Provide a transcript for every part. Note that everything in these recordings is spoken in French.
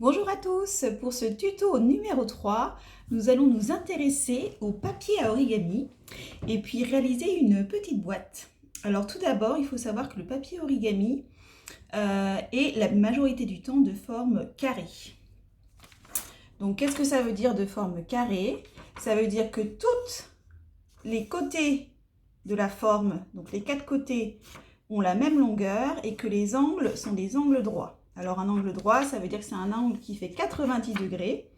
Bonjour à tous, pour ce tuto numéro 3, nous allons nous intéresser au papier à origami et puis réaliser une petite boîte. Alors tout d'abord, il faut savoir que le papier origami est la majorité du temps de forme carrée. Donc qu'est-ce que ça veut dire de forme carrée? Ça veut dire que tous les côtés de la forme, donc les 4 côtés, ont la même longueur et que les angles sont des angles droits. Alors un angle droit, ça veut dire que c'est un angle qui fait 90 degrés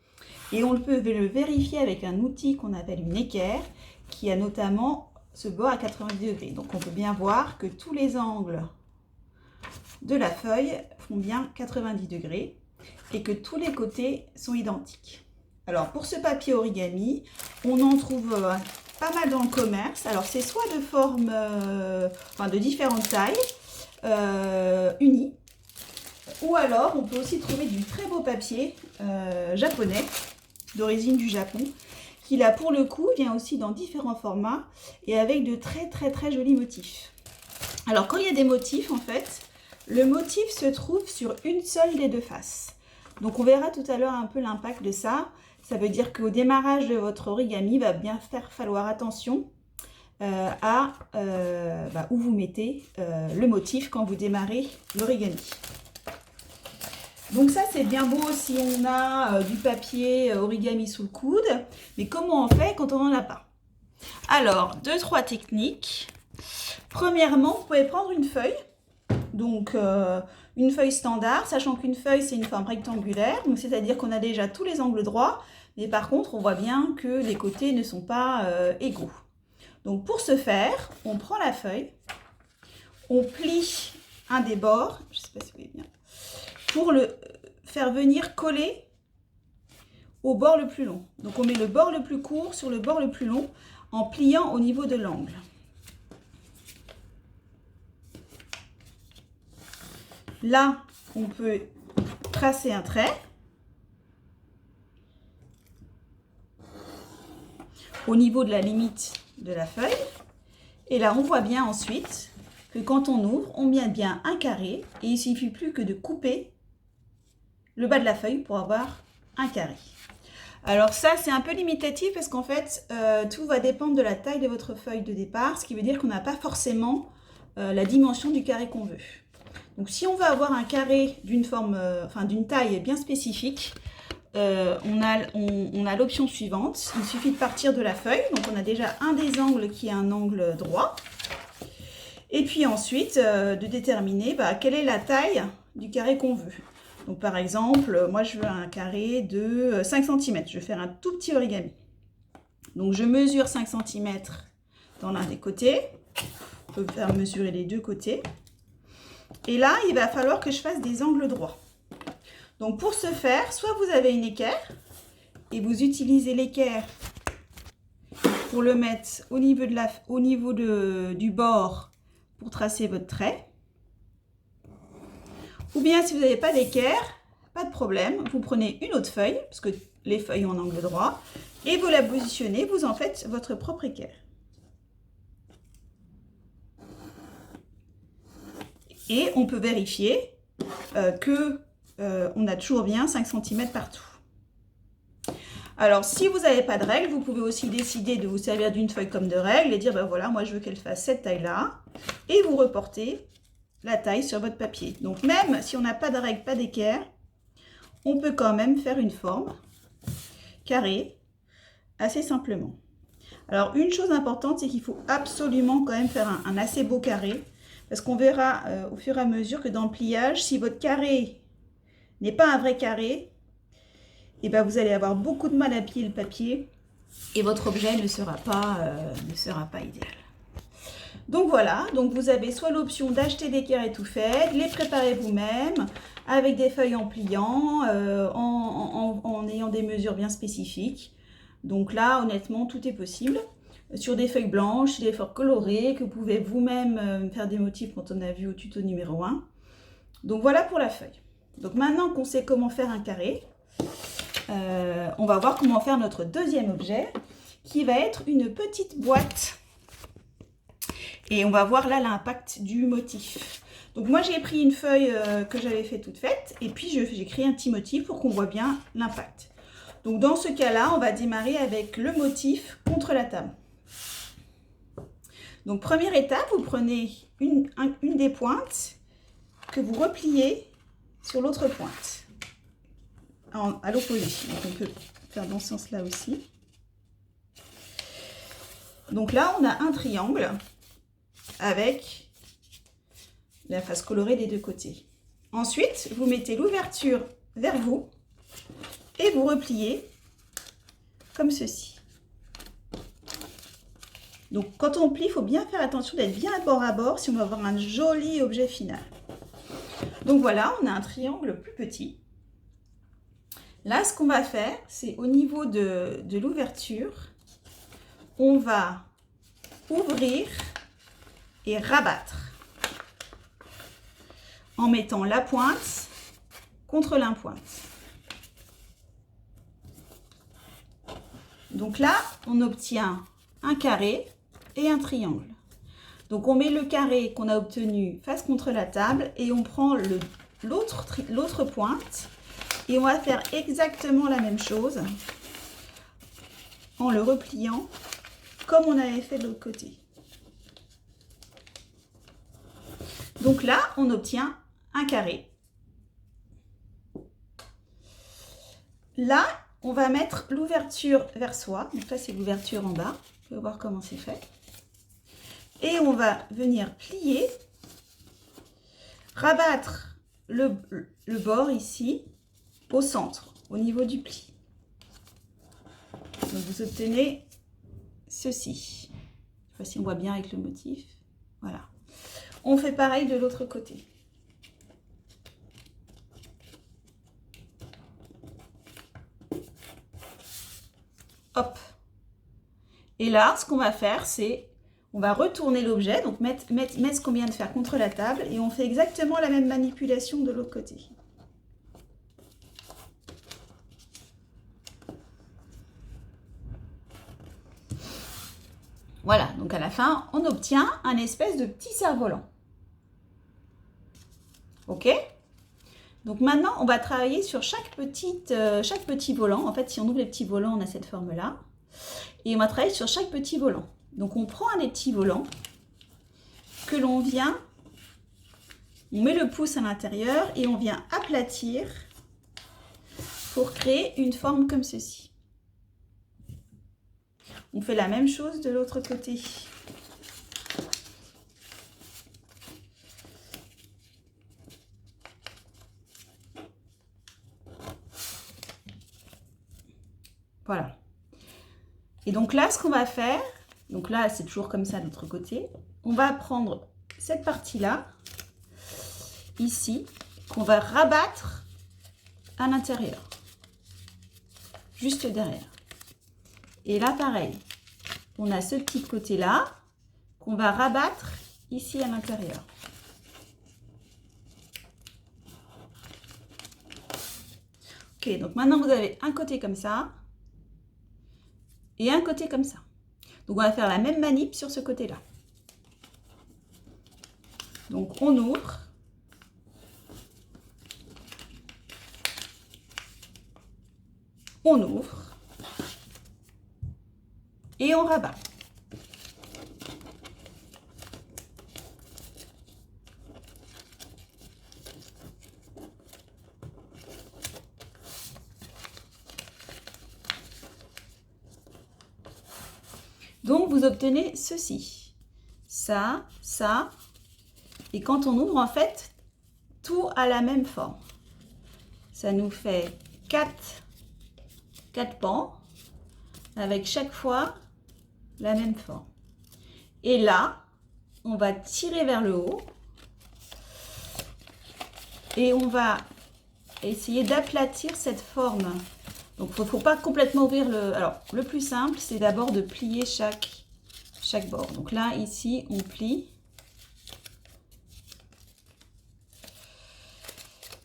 et on peut le vérifier avec un outil qu'on appelle une équerre qui a notamment ce bord à 90 degrés. Donc on peut bien voir que tous les angles de la feuille font bien 90 degrés et que tous les côtés sont identiques. Alors pour ce papier origami, on en trouve pas mal dans le commerce. Alors c'est soit de forme, de différentes tailles, unies, ou alors on peut aussi trouver du très beau papier japonais, d'origine du Japon, qui là pour le coup vient aussi dans différents formats et avec de très jolis motifs. Alors quand il y a des motifs en fait, le motif se trouve sur une seule des deux faces. Donc on verra tout à l'heure un peu l'impact de ça. Ça veut dire qu'au démarrage de votre origami, il va bien falloir attention à où vous mettez le motif quand vous démarrez l'origami. Donc ça c'est bien beau si on a du papier origami sous le coude, mais comment on fait quand on n'en a pas? Alors, 2-3 techniques. Premièrement, vous pouvez prendre une feuille, donc une feuille standard, sachant qu'une feuille c'est une forme rectangulaire, donc c'est-à-dire qu'on a déjà tous les angles droits, mais par contre on voit bien que les côtés ne sont pas égaux. Donc pour ce faire, on prend la feuille, on plie un des bords, je ne sais pas si vous voyez bien, pour le faire venir coller au bord le plus long. Donc on met le bord le plus court sur le bord le plus long en pliant au niveau de l'angle. Là, on peut tracer un trait au niveau de la limite de la feuille. Et là, on voit bien ensuite que quand on ouvre, on met bien un carré et il ne suffit plus que de couper le bas de la feuille pour avoir un carré. Alors ça, c'est un peu limitatif parce qu'en fait, tout va dépendre de la taille de votre feuille de départ, ce qui veut dire qu'on n'a pas forcément la dimension du carré qu'on veut. Donc si on veut avoir un carré d'une forme, d'une taille bien spécifique, on a l'option suivante. Il suffit de partir de la feuille. Donc on a déjà un des angles qui est un angle droit. Et puis ensuite, de déterminer quelle est la taille du carré qu'on veut. Donc par exemple, moi je veux un carré de 5 cm. Je vais faire un tout petit origami. Donc je mesure 5 cm dans l'un des côtés. On peut faire mesurer les deux côtés. Et là, il va falloir que je fasse des angles droits. Donc pour ce faire, soit vous avez une équerre et vous utilisez l'équerre pour le mettre au niveau du bord pour tracer votre trait. Ou bien si vous n'avez pas d'équerre, pas de problème, vous prenez une autre feuille, parce que les feuilles ont un angle droit, et vous la positionnez, vous en faites votre propre équerre. Et on peut vérifier qu'on a toujours bien 5 cm partout. Alors, si vous n'avez pas de règle, vous pouvez aussi décider de vous servir d'une feuille comme de règle et dire, voilà, moi je veux qu'elle fasse cette taille-là. Et vous reportez la taille sur votre papier. Donc, même si on n'a pas de règle, pas d'équerre, on peut quand même faire une forme carrée assez simplement. Alors, une chose importante, c'est qu'il faut absolument quand même faire un assez beau carré. Parce qu'on verra au fur et à mesure que dans le pliage, si votre carré n'est pas un vrai carré, et vous allez avoir beaucoup de mal à plier le papier et votre objet ne sera pas idéal. Donc voilà, donc vous avez soit l'option d'acheter des carrés tout faits, les préparer vous-même avec des feuilles en pliant, en ayant des mesures bien spécifiques. Donc là, honnêtement, tout est possible. Sur des feuilles blanches, des feuilles colorées, que vous pouvez vous-même faire des motifs quand on a vu au tuto numéro 1. Donc voilà pour la feuille. Donc maintenant qu'on sait comment faire un carré, on va voir comment faire notre deuxième objet, qui va être une petite boîte. Et on va voir là l'impact du motif. Donc moi j'ai pris une feuille que j'avais fait toute faite et puis j'ai créé un petit motif pour qu'on voit bien l'impact. Donc dans ce cas-là, on va démarrer avec le motif contre la table. Donc première étape, vous prenez une des pointes que vous repliez sur l'autre pointe, à l'opposé. Donc on peut faire dans ce sens-là aussi. Donc là, on a un triangle avec la face colorée des deux côtés. Ensuite, vous mettez l'ouverture vers vous et vous repliez comme ceci. Donc quand on plie, il faut bien faire attention d'être bien bord à bord si on veut avoir un joli objet final. Donc voilà, on a un triangle plus petit. Là, ce qu'on va faire, c'est au niveau de l'ouverture, on va ouvrir et rabattre en mettant la pointe contre la pointe. Donc là, on obtient un carré et un triangle. Donc on met le carré qu'on a obtenu face contre la table et on prend l'autre pointe et on va faire exactement la même chose en le repliant comme on avait fait de l'autre côté. Donc là, on obtient un carré. Là, on va mettre l'ouverture vers soi. Donc là, c'est l'ouverture en bas. On peut voir comment c'est fait. Et on va venir plier, rabattre le bord ici au centre, au niveau du pli. Donc vous obtenez ceci. Je ne sais pas si on voit bien avec le motif. Voilà. On fait pareil de l'autre côté. Hop. Et là, ce qu'on va faire, c'est on va retourner l'objet, donc mettre ce qu'on vient de faire contre la table et on fait exactement la même manipulation de l'autre côté. Voilà, donc à la fin, on obtient un espèce de petit cerf-volant. Ok? Donc maintenant, on va travailler sur chaque petit volant. En fait, si on ouvre les petits volants, on a cette forme-là. Et on va travailler sur chaque petit volant. Donc on prend un des petits volants que l'on vient, on met le pouce à l'intérieur et on vient aplatir pour créer une forme comme ceci. On fait la même chose de l'autre côté. Voilà. Et donc là, ce qu'on va faire, donc là, c'est toujours comme ça de l'autre côté. On va prendre cette partie-là, ici, qu'on va rabattre à l'intérieur, juste derrière. Et là, pareil, on a ce petit côté-là qu'on va rabattre ici à l'intérieur. Ok, donc maintenant, vous avez un côté comme ça et un côté comme ça. Donc, on va faire la même manip sur ce côté-là. Donc, on ouvre. On ouvre. Et on rabat. Donc, vous obtenez ceci. Ça, ça. Et quand on ouvre, en fait, tout a la même forme. Ça nous fait 4 pans avec chaque fois la même forme. Et là, on va tirer vers le haut et on va essayer d'aplatir cette forme. Donc, il ne faut pas complètement ouvrir le... Alors, le plus simple, c'est d'abord de plier chaque bord. Donc là, ici, on plie.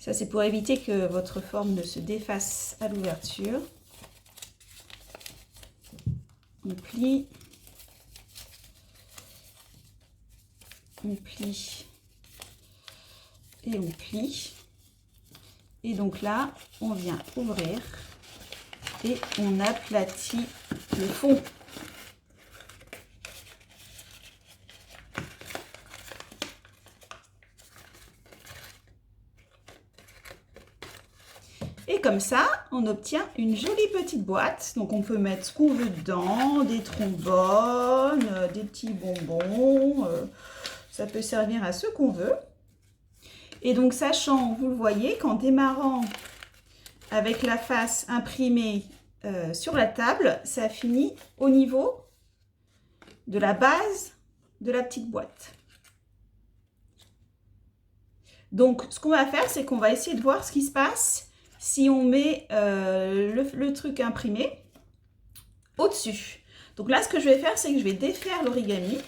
Ça, c'est pour éviter que votre forme ne se défasse à l'ouverture. On plie. On plie. et on plie. Et donc là, on vient ouvrir et on aplatit le fond. Et comme ça, on obtient une jolie petite boîte. Donc on peut mettre ce qu'on veut dedans, des trombones, des petits bonbons. Ça peut servir à ce qu'on veut. Et donc sachant, vous le voyez, qu'en démarrant avec la face imprimée sur la table, ça finit au niveau de la base de la petite boîte. Donc ce qu'on va faire, c'est qu'on va essayer de voir ce qui se passe si on met le truc imprimé au-dessus. Donc là, ce que je vais faire, c'est que je vais défaire l'origami.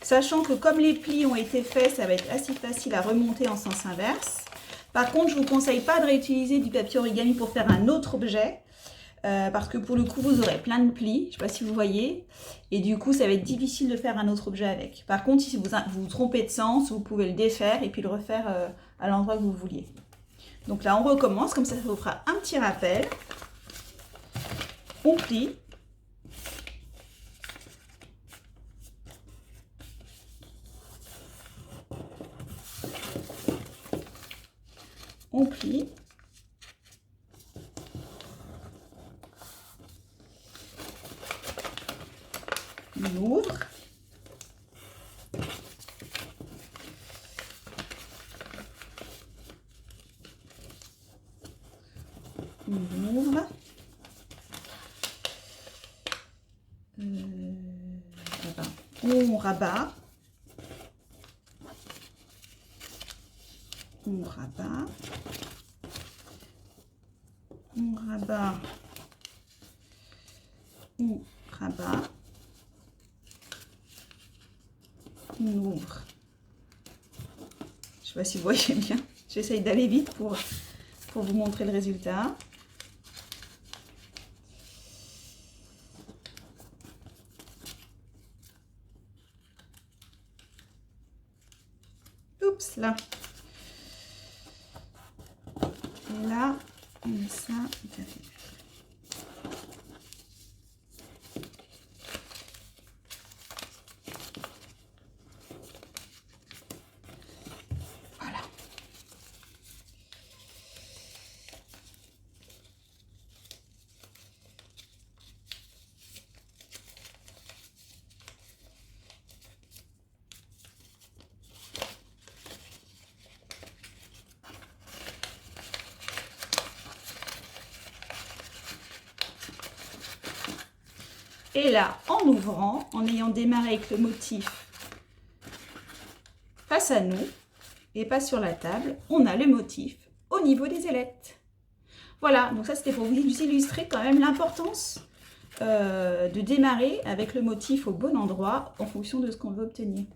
Sachant que comme les plis ont été faits, ça va être assez facile à remonter en sens inverse. Par contre, je ne vous conseille pas de réutiliser du papier origami pour faire un autre objet. Parce que pour le coup, vous aurez plein de plis. Je ne sais pas si vous voyez. Et du coup, ça va être difficile de faire un autre objet avec. Par contre, si vous vous trompez de sens, vous pouvez le défaire et puis le refaire à l'endroit que vous vouliez. Donc là, on recommence, comme ça vous fera un petit rappel. On plie. On plie. On ouvre. On ouvre. On rabat. On rabat. On rabat. On rabat. On ouvre. Je ne sais pas si vous voyez bien. J'essaye d'aller vite pour vous montrer le résultat. Oups, là. Et là, on met ça. Voilà. Et là, en ouvrant, en ayant démarré avec le motif face à nous et pas sur la table, on a le motif au niveau des ailettes. Voilà, donc ça c'était pour vous illustrer quand même l'importance de démarrer avec le motif au bon endroit en fonction de ce qu'on veut obtenir.